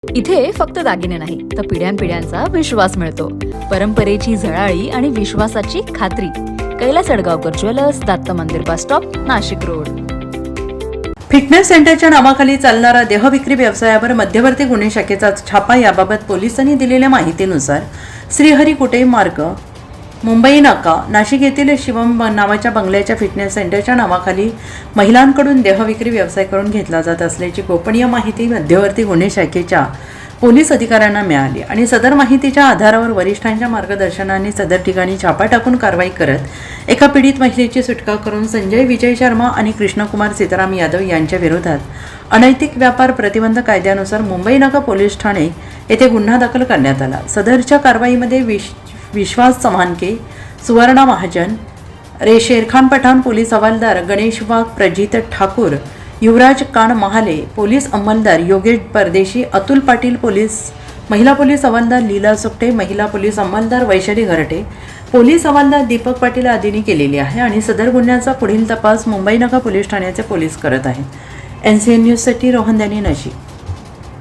इथे फक्त दागिने नाही तर पिढ्यानपिढ्यांचा विश्वास मिळतो. परंपरेची झळाळी आणि विश्वासाची खात्री. कैलास अडगावकर ज्वेलर्स, दत्त मंदिर bus stop, Nashik road. Fitness सेंटरच्या नावाखाली चालणारा देहविक्री व्यवसायावर मध्यवर्ती गुन्हे शाखेचा छापा. याबाबत पोलिसांनी दिलेल्या माहितीनुसार श्रीहरिकुटे मार्ग, मुंबई नाका, नाशिक येथील शिवम नावाच्या बंगल्याच्या फिटनेस सेंटरच्या नावाखाली महिलांकडून देहविक्री व्यवसाय करून घेतला जात असल्याची गोपनीय माहिती मध्यवर्ती गुन्हे शाखेच्या पोलीस अधिकाऱ्यांना मिळाली आणि सदर माहितीच्या आधारावर वरिष्ठांच्या मार्गदर्शनाने सदर ठिकाणी छापा टाकून कारवाई करत एका पीडित महिलेची सुटका करून संजय विजय शर्मा आणि कृष्णकुमार सीताराम यादव यांच्या विरोधात अनैतिक व्यापार प्रतिबंध कायद्यानुसार मुंबई नाका पोलीस ठाणे येथे गुन्हा दाखल करण्यात आला. सदरच्या कारवाईमध्ये विश्वास चव्हाणके, सुवर्णा महाजन, शेरखान पठाण, पोलीस हवालदार गणेश वाघ, प्रजित ठाकूर, युवराज कान महाले, पोलीस अंमलदार योगेश परदेशी, अतुल पाटील, महिला पोलीस हवालदार लीला सुकटे, महिला पोलीस अंमलदार वैशाली घरटे, पोलीस हवालदार दीपक पाटील आदींनी केलेली आहे आणि सदर गुन्ह्याचा पुढील तपास मुंबई नाका पोलीस ठाण्याचे पोलीस करत आहेत. NCN न्यूजसाठी रोहन दॅनी, नाशिक.